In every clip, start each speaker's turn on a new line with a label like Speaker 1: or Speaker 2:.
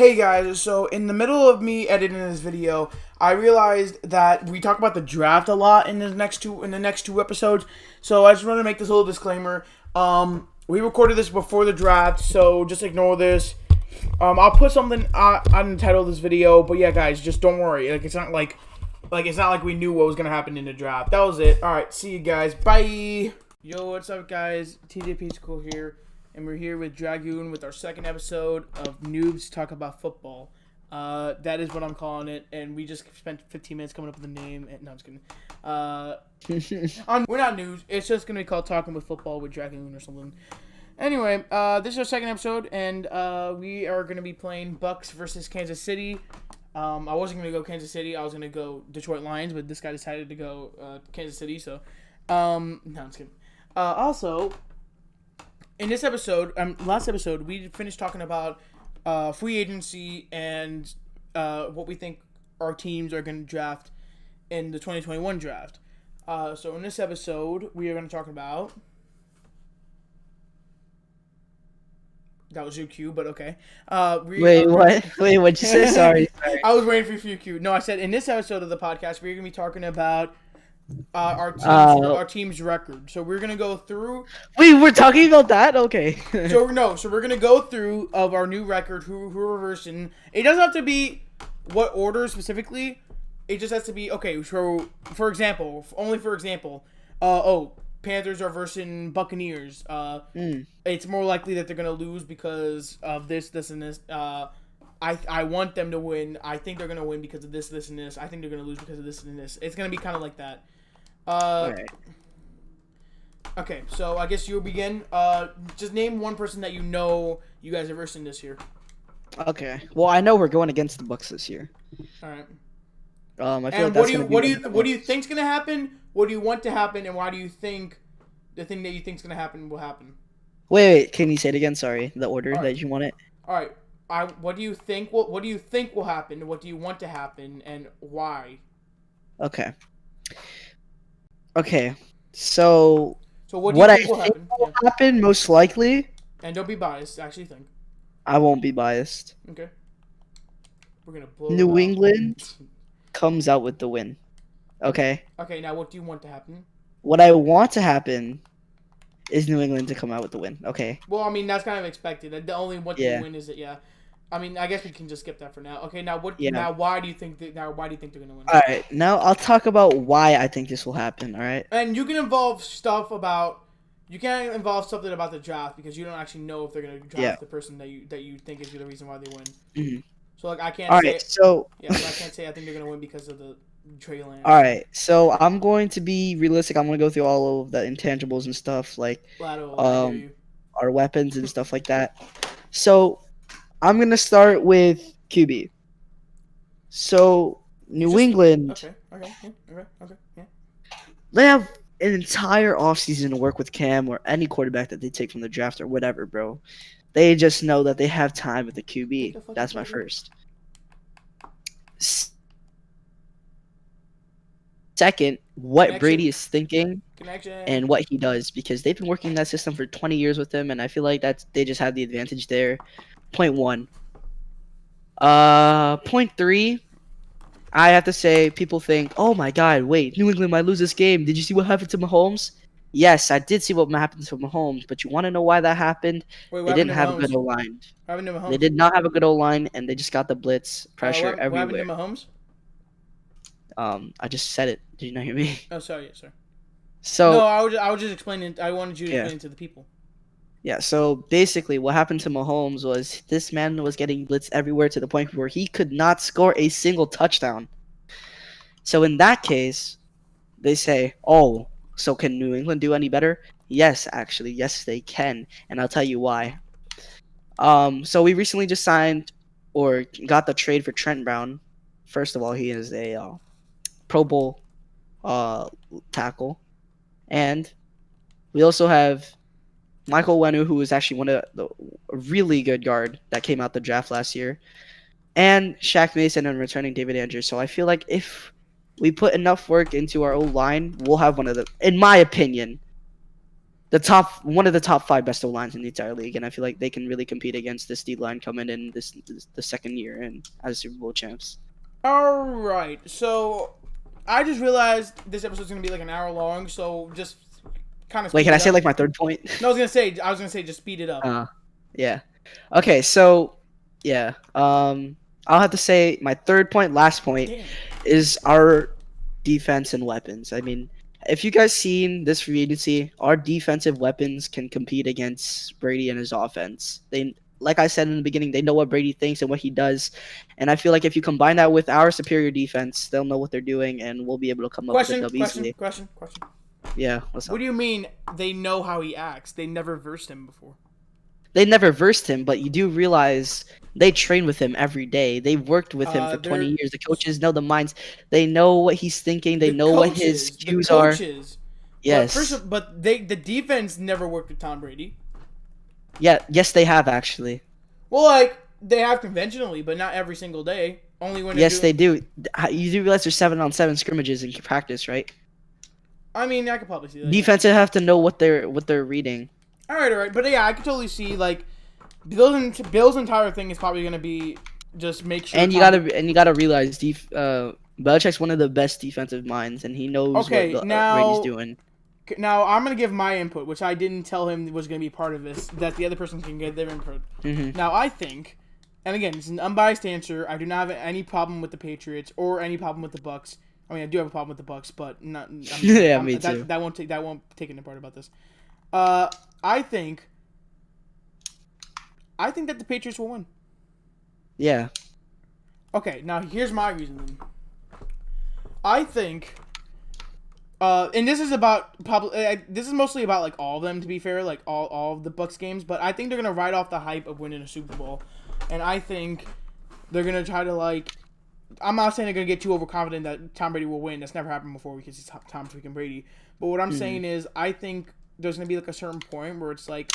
Speaker 1: Hey guys, so in the middle of me editing this video, I realized that we talk about the draft a lot in the next two episodes. So I just want to make this little disclaimer. We recorded this before the draft, so just ignore this. I'll put something on the title of this video, but yeah, guys, just don't worry. It's not like we knew what was gonna happen in the draft. That was it. All right, see you guys. Bye. Yo, what's up, guys? TJ School here, and we're here with Dragoon with our second episode of Noobs Talk About Football. That is what I'm calling it, and we just spent 15 minutes coming up with a name. And, no, I'm just kidding. We're not noobs. It's just gonna be called Talking with Football with Dragoon or something. Anyway, this is our second episode, and we are gonna be playing Bucks versus Kansas City. I wasn't gonna go Kansas City. I was gonna go Detroit Lions, but this guy decided to go Kansas City. So, no, I'm just kidding. Also, in this episode, last episode, we finished talking about free agency and what we think our teams are going to draft in the 2021 draft. So in this episode, we are going to talk about. That was your cue, but okay.
Speaker 2: Wait, what? Wait, what'd you say? Sorry.
Speaker 1: I was waiting for your cue. No, I said in this episode of the podcast, we're going to be talking about our team's record. So we're gonna go through.
Speaker 2: Wait, we're talking about that? Okay.
Speaker 1: So we're gonna go through of our new record. Who we're versing. It doesn't have to be what order specifically. It just has to be okay. So for example, Panthers are versing Buccaneers. It's more likely that they're gonna lose because of this, and this. I want them to win. I think they're gonna win because of this, and this. I think they're gonna lose because of this and this. It's gonna be kind of like that.
Speaker 2: Alright.
Speaker 1: Okay, so I guess you'll begin. Just name one person that you know you guys are versing this year.
Speaker 2: Okay. Well, I know we're going against the Bucks this year.
Speaker 1: All right.
Speaker 2: I feel
Speaker 1: And
Speaker 2: like
Speaker 1: what do you think's gonna happen? What do you want to happen? And why do you think the thing that you think's gonna happen will happen?
Speaker 2: Wait, can you say it again? Sorry, the order
Speaker 1: Alright.
Speaker 2: that you want it.
Speaker 1: All right. What do you think? What do you think will happen? What do you want to happen? And why?
Speaker 2: Okay. Okay. So
Speaker 1: what do you
Speaker 2: what I
Speaker 1: think will
Speaker 2: think
Speaker 1: happen?
Speaker 2: will happen most likely,
Speaker 1: And don't be biased. Actually, think.
Speaker 2: I won't be biased.
Speaker 1: Okay. We're gonna blow.
Speaker 2: New England comes out with the win. Okay.
Speaker 1: Okay. Now, what do you want to happen?
Speaker 2: What I want to happen is New England to come out with the win. Okay.
Speaker 1: Well, I mean that's kind of expected. The only one
Speaker 2: Yeah.
Speaker 1: to win is it. Yeah. I mean, I guess we can just skip that for now. Okay. Now what?
Speaker 2: Yeah.
Speaker 1: Now why do you think? Why do you think they're gonna win?
Speaker 2: All right. Now I'll talk about why I think this will happen. All right.
Speaker 1: And you can involve stuff about. You can't involve something about the draft because you don't actually know if they're gonna draft the person that you think is the reason why they win.
Speaker 2: Mm-hmm.
Speaker 1: So like I can't.
Speaker 2: All
Speaker 1: say,
Speaker 2: right. So.
Speaker 1: Yeah, I can't say I think they're gonna win because of the Trey Lance.
Speaker 2: All right. So I'm going to be realistic. I'm going to go through all of the intangibles and stuff like our weapons and stuff like that. So I'm going to start with QB. So New England.
Speaker 1: Okay. Yeah.
Speaker 2: They have an entire offseason to work with Cam or any quarterback that they take from the draft or whatever, bro. They just know that they have time with the QB. That's my first. Second, what Brady is thinking and what he does, because they've been working that system for 20 years with him, and I feel like they just have the advantage there. Point one. Point three, I have to say, people think, oh my god, wait, New England might lose this game. Did you see what happened to Mahomes? Yes, I did see what happened to Mahomes, but you want to know why that happened? They didn't have a good O-line. They did not have a good O-line, and they just got the blitz pressure everywhere.
Speaker 1: What happened to Mahomes?
Speaker 2: I just said it. Did you not hear me?
Speaker 1: Oh, sorry, yes, sir.
Speaker 2: So
Speaker 1: no, I was just explaining. I wanted you to explain to the people.
Speaker 2: Yeah. So basically, what happened to Mahomes was this man was getting blitzed everywhere to the point where he could not score a single touchdown. So in that case, they say, "Oh, so can New England do any better?" Yes, actually, yes, they can, and I'll tell you why. So we recently just signed or got the trade for Trent Brown. First of all, he is a Pro Bowl tackle, and we also have Michael Wenu, who is actually a really good guard that came out the draft last year, and Shaq Mason and returning David Andrews. So I feel like if we put enough work into our O-line, we'll have one of the, in my opinion, one of the top 5 best O lines in the entire league, and I feel like they can really compete against this D line coming in the second year and as Super Bowl champs.
Speaker 1: All right, so I just realized this episode's gonna be like an hour long, so just kind of.
Speaker 2: Wait, can I say like my third point?
Speaker 1: No, I was gonna say just speed it up.
Speaker 2: Yeah. Okay, so yeah, I'll have to say my third point, last point, is our defense and weapons. I mean, if you guys seen this free agency, our defensive weapons can compete against Brady and his offense. They, like I said in the beginning, they know what Brady thinks and what he does, and I feel like if you combine that with our superior defense, they'll know what they're doing, and we'll be able to come up with a dub easily.
Speaker 1: Question.
Speaker 2: Yeah, what's up?
Speaker 1: What do you mean they know how he acts? They never versed him before.
Speaker 2: They never versed him, but you do realize they train with him every day. They've worked with him for 20 years. The coaches know the minds. They know what he's thinking. They know what his cues are. Yes.
Speaker 1: But the defense never worked with Tom Brady.
Speaker 2: Yeah. Yes, they have actually.
Speaker 1: Well, like they have conventionally, but not every single day. Only when.
Speaker 2: Yes, they do. You do realize there's 7-on-7 scrimmages in practice, right?
Speaker 1: I mean, I could probably see that.
Speaker 2: Defensive have to know what they're reading.
Speaker 1: All right, but yeah, I could totally see like Bill's entire thing is probably gonna be just make sure.
Speaker 2: And you gotta realize, Belichick's one of the best defensive minds, and he knows what Brady's doing.
Speaker 1: Now I'm gonna give my input, which I didn't tell him was gonna be part of this. That the other person can get their input.
Speaker 2: Mm-hmm.
Speaker 1: Now I think, and again, it's an unbiased answer. I do not have any problem with the Patriots or any problem with the Bucks. I mean, I do have a problem with the Bucks, but not.
Speaker 2: Me too.
Speaker 1: That won't take any part about this. I think that the Patriots will win.
Speaker 2: Yeah.
Speaker 1: Okay, now here's my reasoning. I think, and this is this is mostly about like all of them. To be fair, like all of the Bucks games, but I think they're gonna ride off the hype of winning a Super Bowl, and I think they're gonna try to like. I'm not saying they're gonna get too overconfident that Tom Brady will win. That's never happened before because it's Tom freaking Brady. But what I'm saying is, I think there's gonna be like a certain point where it's like,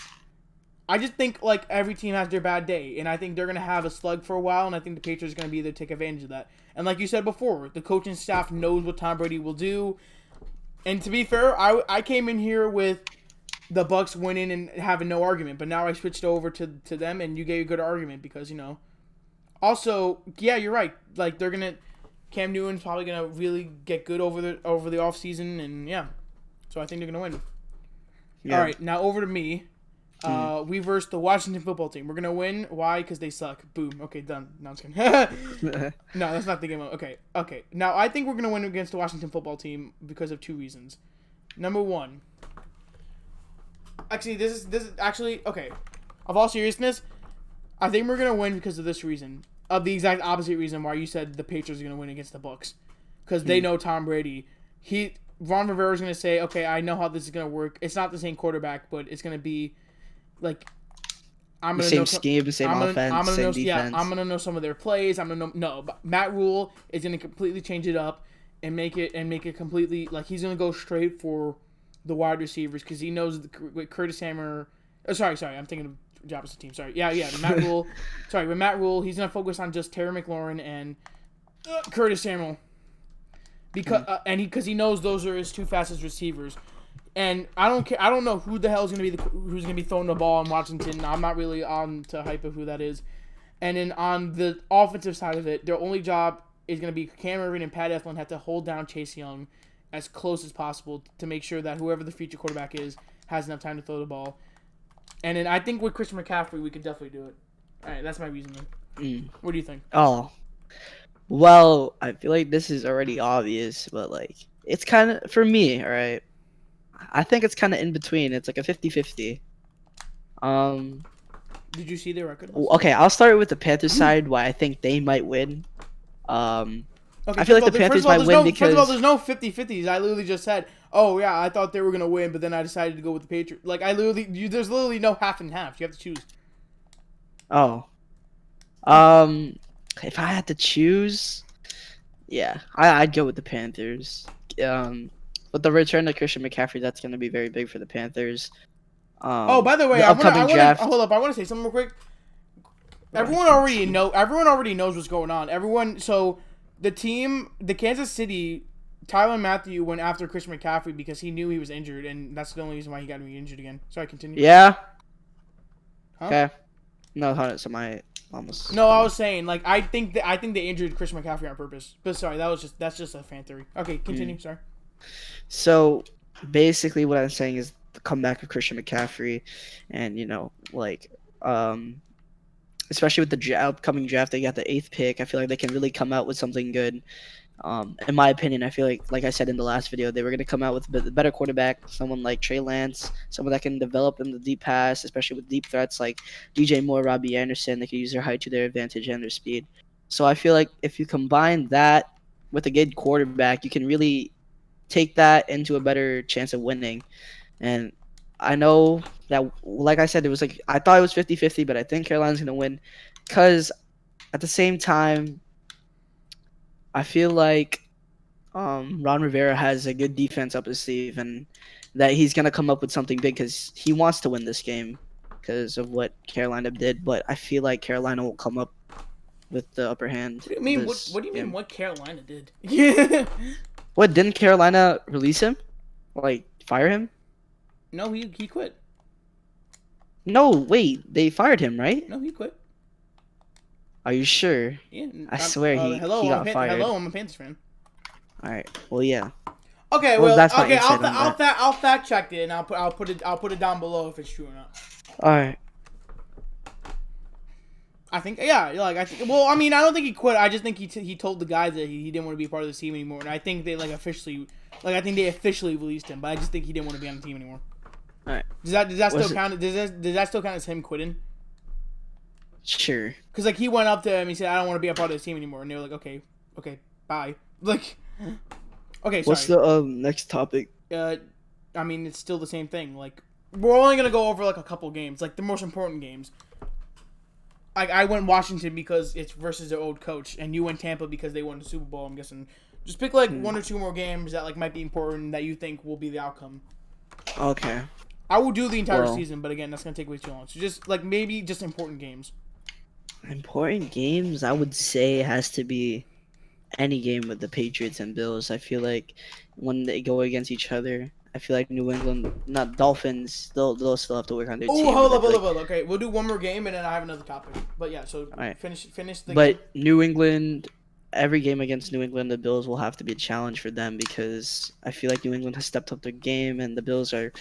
Speaker 1: I just think like every team has their bad day, and I think they're gonna have a slug for a while, and I think the Patriots are gonna be there to take advantage of that. And like you said before, the coaching staff knows what Tom Brady will do. And to be fair, I came in here with the Bucks winning and having no argument, but now I switched over to them, and you gave a good argument because Also, yeah, you're right. Like Cam Newton's probably gonna really get good over the offseason, and yeah, so I think they're gonna win. Yeah. All right, now over to me. We versed the Washington football team. We're gonna win. Why? Because they suck. Boom. Okay, done. No, I'm just kidding. No, that's not the game. Okay. Now I think we're gonna win against the Washington football team because of 2 reasons. Number 1. Actually, this is actually okay. Of all seriousness, I think we're gonna win because of this reason. Of the exact opposite reason why you said the Patriots are gonna win against the Bucks, because they know Tom Brady. Ron Rivera is gonna say, okay, I know how this is gonna work. It's not the same quarterback, but it's gonna be like I'm gonna
Speaker 2: same scheme, same offense, same defense.
Speaker 1: Yeah, I'm gonna know some of their plays. I'm gonna know. No, but Matt Rule is gonna completely change it up and make it completely like he's gonna go straight for the wide receivers because he knows with Curtis Hammer. Oh, sorry, I'm thinking of the opposite team. Sorry, yeah, Matt Rule. Sorry, with Matt Rule, he's gonna focus on just Terry McLaurin and Curtis Samuel because he knows those are his 2 fastest receivers. And I don't care. I don't know who the hell is gonna be who's gonna be throwing the ball in Washington. I'm not really on to hype of who that is. And then on the offensive side of it, their only job is gonna be Cam Irvin and Pat Elflein have to hold down Chase Young as close as possible to make sure that whoever the future quarterback is has enough time to throw the ball. And then I think with Christian McCaffrey, we could definitely do it. All right, that's my reasoning. What do you think?
Speaker 2: Oh, well, I feel like this is already obvious, but like it's kind of for me. All right. I think it's kind of in between. It's like a 50-50.
Speaker 1: Did you see their record?
Speaker 2: Okay, I'll start with the Panthers side, why I think they might win.
Speaker 1: Okay,
Speaker 2: I feel like the Panthers might win because...
Speaker 1: First of all, there's no 50-50s. I literally just said, oh, yeah, I thought they were going to win, but then I decided to go with the Patriots. Like, there's literally no half and half. You have to choose.
Speaker 2: Oh. If I had to choose, yeah, I'd go with the Panthers. With the return of Christian McCaffrey, that's going to be very big for the Panthers.
Speaker 1: By the way, I want to say something real quick. Everyone already knows what's going on. So the Kansas City Tyrann Mathieu went after Christian McCaffrey because he knew he was injured, and that's the only reason why he got to be injured again. Sorry, continue.
Speaker 2: Yeah.
Speaker 1: Huh?
Speaker 2: Okay. No, hold on, so my almost.
Speaker 1: No, I was saying like I think they injured Christian McCaffrey on purpose. But sorry, that's just a fan theory. Okay, continue. Sorry.
Speaker 2: So basically, what I'm saying is the comeback of Christian McCaffrey, and especially with the upcoming draft, they got the 8th pick. I feel like they can really come out with something good. In my opinion, I feel like I said in the last video, they were going to come out with a better quarterback, someone like Trey Lance, someone that can develop in the deep pass, especially with deep threats like DJ Moore, Robbie Anderson. They can use their height to their advantage and their speed. So I feel like if you combine that with a good quarterback, you can really take that into a better chance of winning. And I know that, like I said, it was like I thought it was 50-50, but I think Carolina's going to win because at the same time, I feel like Ron Rivera has a good defense up his sleeve, and that he's gonna come up with something big because he wants to win this game because of what Carolina did. But I feel like Carolina will come up with the upper hand.
Speaker 1: What do you mean? What do you mean? What Carolina did? Yeah.
Speaker 2: What, didn't Carolina release him? Like fire him?
Speaker 1: No, he quit.
Speaker 2: No, wait, they fired him, right?
Speaker 1: No, he quit.
Speaker 2: Are you sure?
Speaker 1: Yeah.
Speaker 2: I swear he got fired.
Speaker 1: Hello, I'm a Panthers fan.
Speaker 2: All right. Well, yeah.
Speaker 1: Okay,
Speaker 2: Well,
Speaker 1: well,
Speaker 2: that's my
Speaker 1: okay,
Speaker 2: insight on
Speaker 1: I'll fact check it and I'll put it down below if it's true or not.
Speaker 2: All right.
Speaker 1: I think well, I mean, I don't think he quit. I just think he told the guys that he didn't want to be a part of the team anymore, and I think they officially released him, but I just think he didn't want to be on the team anymore.
Speaker 2: All right.
Speaker 1: Does that still count? Does that still count as him quitting?
Speaker 2: Sure.
Speaker 1: Because like he went up to him, he said, "I don't want to be a part of this team anymore," and they were like, "Okay, bye." Like, okay, sorry.
Speaker 2: What's the next topic?
Speaker 1: I mean, it's still the same thing. Like, we're only gonna go over like a couple games, like the most important games. Like, I went Washington because it's versus their old coach, and you went Tampa because they won the Super Bowl. I'm guessing. Just pick like one or two more games that like might be important that you think will be the outcome.
Speaker 2: Okay.
Speaker 1: I will do the entire season, but again, that's gonna take way too long. So just like maybe just important games.
Speaker 2: Important games, I would say, has to be any game with the Patriots and Bills. I feel like when they go against each other, I feel like New England, not Dolphins, they'll still have to work on their team.
Speaker 1: Oh, hold up. Okay, we'll do one more game and then I have another topic. But yeah, so finish the
Speaker 2: game. New England, every game against New England, the Bills will have to be a challenge for them because I feel like New England has stepped up their game and the Bills are,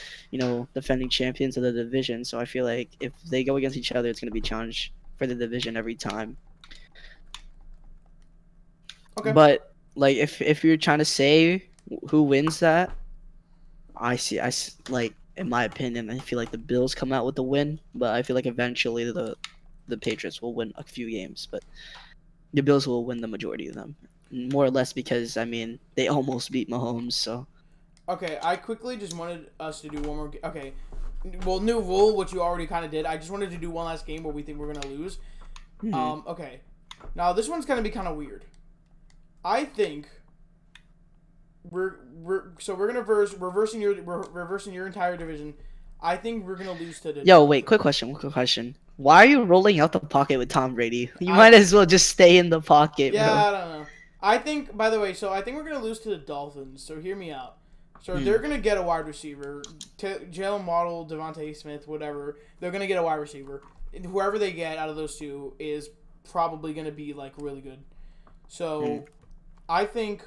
Speaker 2: defending champions of the division. So I feel like if they go against each other, it's going to be a challenge for the division every time.
Speaker 1: Okay.
Speaker 2: But like if you're trying to say who wins that, I like, in my opinion, I feel like the Bills come out with the win, but I feel like eventually the Patriots will win a few games, but the Bills will win the majority of them, more or less because I mean they almost beat Mahomes. So.
Speaker 1: Okay, I quickly just wanted us to do one more. Okay. Well, new rule, which you already kind of did. I just wanted to do one last game where we think we're gonna lose.
Speaker 2: Mm-hmm.
Speaker 1: Okay. Now this one's gonna be kind of weird. I think we're gonna reversing your entire division. I think we're gonna lose to the.
Speaker 2: Yo, wait! Quick question. Why are you rolling out the pocket with Tom Brady? You might as well just stay in the pocket,
Speaker 1: yeah,
Speaker 2: bro.
Speaker 1: I don't know. I think, by the way, I think we're gonna lose to the Dolphins. So hear me out. So they're going to get a wide receiver. Jalen Waddle, Devontae Smith, whatever. They're going to get a wide receiver. And whoever they get out of those two is probably going to be, like, really good. So I think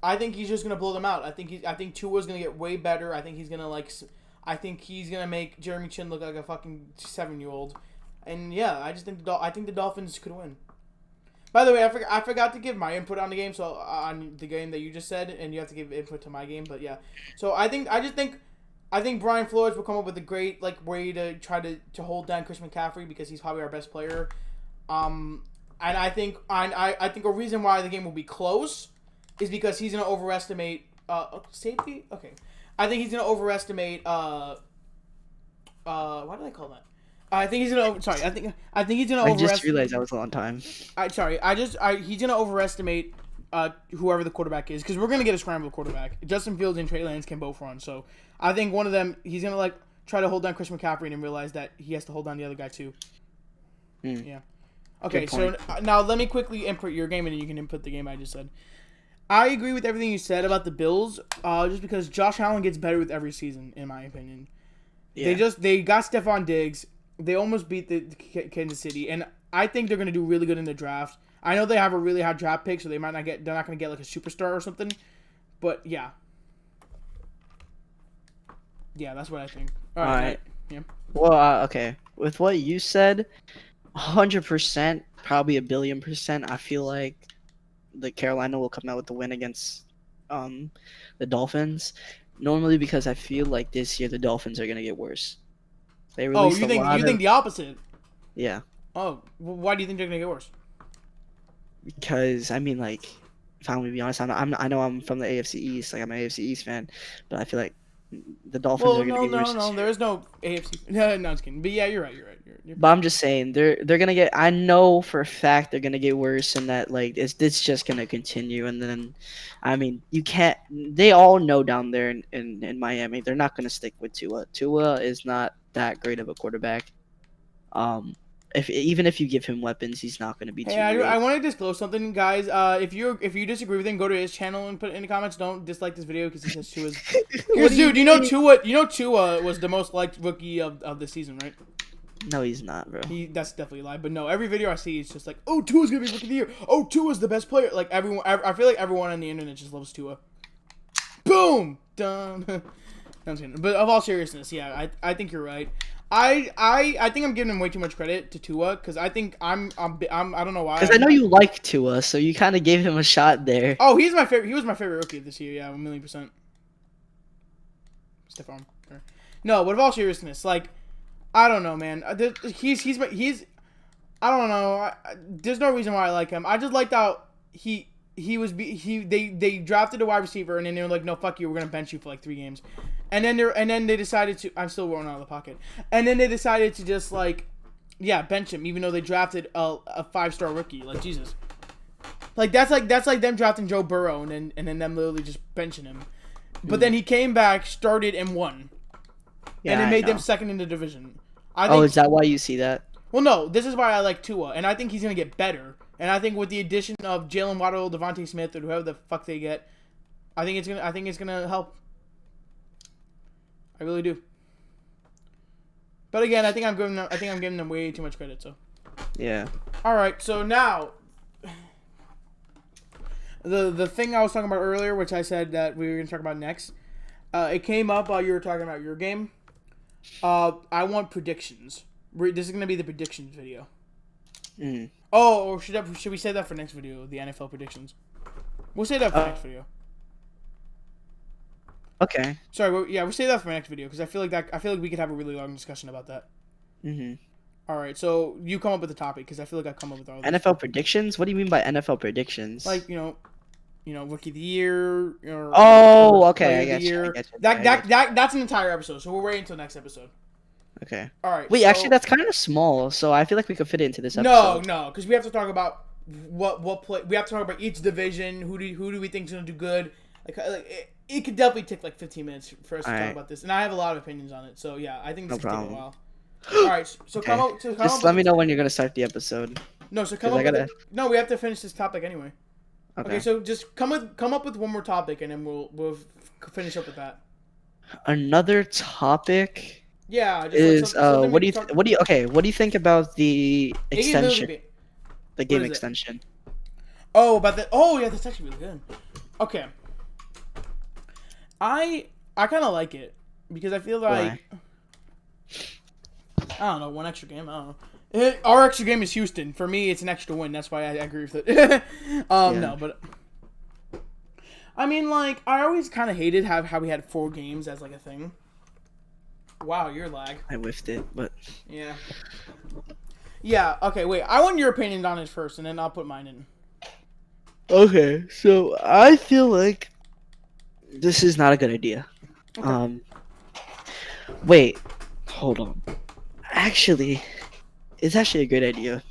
Speaker 1: he's just going to blow them out. I think Tua's going to get way better. I think he's going to make Jeremy Chin look like a fucking 7-year-old. And, yeah, I think the Dolphins could win. By the way, I forgot to give my input on the game, so on the game that you just said, and you have to give input to my game. But yeah, so I think Brian Flores will come up with a great way to try to hold down Chris McCaffrey because he's probably our best player. And I think a reason why the game will be close is because he's gonna overestimate safety. Okay, I think he's gonna overestimate why did I call that? I think he's gonna. Sorry, I think he's gonna.
Speaker 2: I just realized that was a long time.
Speaker 1: He's gonna overestimate whoever the quarterback is because we're gonna get a scramble quarterback. Justin Fields and Trey Lance can both run, so I think one of them he's gonna try to hold down Chris McCaffrey and realize that he has to hold down the other guy too. Yeah. Okay, so now let me quickly input your game and then you can input the game I just said. I agree with everything you said about the Bills. Just because Josh Allen gets better with every season, in my opinion.
Speaker 2: Yeah.
Speaker 1: They got Stephon Diggs. They almost beat the Kansas City, and I think they're gonna do really good in the draft. I know they have a really high draft pick, so they're not gonna get like a superstar or something. But yeah, that's what I think. All right. Yeah.
Speaker 2: Well, okay. With what you said, 100%, probably a billion percent. I feel like the Carolina will come out with the win against the Dolphins. Normally, because I feel like this year the Dolphins are gonna get worse. They
Speaker 1: Oh,
Speaker 2: released
Speaker 1: you think the opposite?
Speaker 2: yeah.
Speaker 1: Oh, why do you think they're gonna get worse?
Speaker 2: Because I mean, like, if I'm gonna be honest, I know I'm from the AFC East, like I'm an AFC East fan, but I feel like the Dolphins
Speaker 1: Well,
Speaker 2: are gonna get worse.
Speaker 1: no. There is no AFC. No, I'm just kidding. But yeah, you're right.
Speaker 2: But I'm just saying they're gonna get. I know for a fact they're gonna get worse, and that like it's just gonna continue. And then, I mean, you can't. They all know down there in Miami, they're not gonna stick with Tua. Tua is not that great of a quarterback. Even if you give him weapons, he's not gonna be
Speaker 1: Hey,
Speaker 2: too
Speaker 1: I
Speaker 2: great.
Speaker 1: want to disclose something, guys. If you disagree with him, go to his channel and put it in the comments. Don't dislike this video because he says Tua's. Because dude, you know Tua was the most liked rookie of the season, right?
Speaker 2: No, he's not, bro.
Speaker 1: That's definitely a lie. But no, every video I see is just like, oh, Tua's gonna be rookie of the year. Oh, Tua's the best player. Like everyone, I feel like everyone on the internet just loves Tua. Boom, done. But of all seriousness, yeah, I think you're right. I think I'm giving him way too much credit to Tua because I think I don't know why.
Speaker 2: Because I know you like Tua, so you kind of gave him a shot there.
Speaker 1: Oh, he's my favorite. He was my favorite rookie this year. Yeah, 1,000,000%. Stephon. No, but of all seriousness, like, I don't know, man. He's I don't know. There's no reason why I like him. I just liked how they drafted a wide receiver and then they were like, no, fuck you, we're gonna bench you for like 3 games, and then they decided to. I'm still rolling out of the pocket, and then they decided to just like, yeah, bench him even though they drafted a 5-star rookie. Like Jesus, like that's like them drafting Joe Burrow and then them literally just benching him, but then he came back, started and won, and it made them second in the division.
Speaker 2: Is that why you see that?
Speaker 1: Well, no, this is why I like Tua, and I think he's gonna get better. And I think with the addition of Jalen Waddle, Devontae Smith, or whoever the fuck they get, I think it's gonna help. I really do. But again, I think I'm giving them way too much credit. So.
Speaker 2: Yeah.
Speaker 1: All right. So now, the thing I was talking about earlier, which I said that we were gonna talk about next, it came up while you were talking about your game. I want predictions. This is gonna be the predictions video. Oh, or should we save that for next video? The NFL predictions. We'll save that for next video.
Speaker 2: Okay.
Speaker 1: Sorry, we'll save that for next video because I feel like we could have a really long discussion about that. All right, so you come up with the topic because I feel like I come up with all this.
Speaker 2: NFL predictions. What do you mean by NFL predictions?
Speaker 1: Like rookie of the year.
Speaker 2: Okay.
Speaker 1: I get you. That's an entire episode, so we'll wait until next episode.
Speaker 2: Okay.
Speaker 1: All right.
Speaker 2: Wait, actually, that's kind of small, so I feel like we could fit it into this episode.
Speaker 1: No, because we have to talk about what play. We have to talk about each division. Who do we think is gonna do good? Like it could definitely take like 15 minutes for us to talk about this, and I have a lot of opinions on it. So yeah, I think this could take a while. All right, so come up. Just
Speaker 2: let me know when you're gonna start the episode.
Speaker 1: No, so come up. No, we have to finish this topic anyway. Okay, so just come up with one more topic, and then we'll finish up with that.
Speaker 2: Another topic.
Speaker 1: Yeah.
Speaker 2: Is what do you think about the extension? The game extension.
Speaker 1: Oh, about that. Oh yeah, that's actually really good. Okay. I kind of like it because I feel like I don't know, one extra game. I don't know. Our extra game is Houston. For me, it's an extra win. That's why I agree with it. No, but I mean, like, I always kind of hated how we had 4 games as like a thing. Wow, your lag.
Speaker 2: I whiffed it, but
Speaker 1: yeah. Yeah. Okay. Wait. I want your opinion on it first, and then I'll put mine in.
Speaker 2: Okay. So I feel like this is not a good idea. Okay. Wait. Hold on. Actually, it's actually a great idea.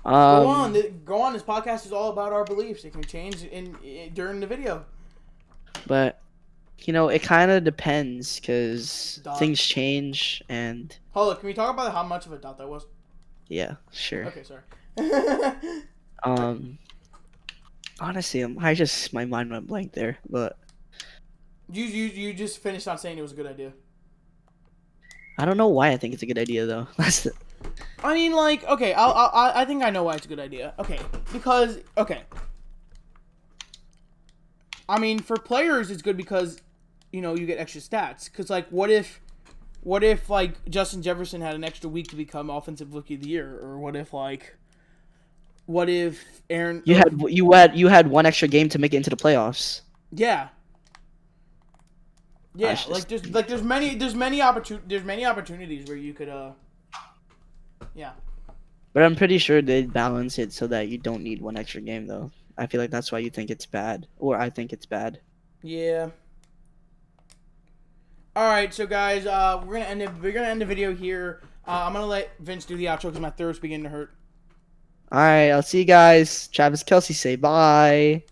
Speaker 1: Go on. This podcast is all about our beliefs. It can change during the video.
Speaker 2: But it kind of depends because things change and.
Speaker 1: Hold on. Can we talk about how much of a dot that was?
Speaker 2: Yeah. Sure.
Speaker 1: Okay. Sorry.
Speaker 2: Honestly, my mind went blank there, but
Speaker 1: You just finished on saying it was a good idea.
Speaker 2: I don't know why I think it's a good idea though.
Speaker 1: I mean, like, okay, I think I know why it's a good idea. Okay, because I mean, for players, it's good because you get extra stats. Because like, what if like Justin Jefferson had an extra week to become Offensive Rookie of the Year, or what if Aaron?
Speaker 2: you had one extra game to make it into the playoffs.
Speaker 1: Yeah, yeah.
Speaker 2: That's
Speaker 1: Like
Speaker 2: just
Speaker 1: there's many opportunities where you could yeah.
Speaker 2: But I'm pretty sure they balance it so that you don't need one extra game though. I feel like that's why you think it's bad, or I think it's bad.
Speaker 1: Yeah. All right, so guys, we're gonna end the video here. I'm gonna let Vince do the outro because my throat's beginning to hurt.
Speaker 2: All right, I'll see you guys. Travis Kelsey, say bye.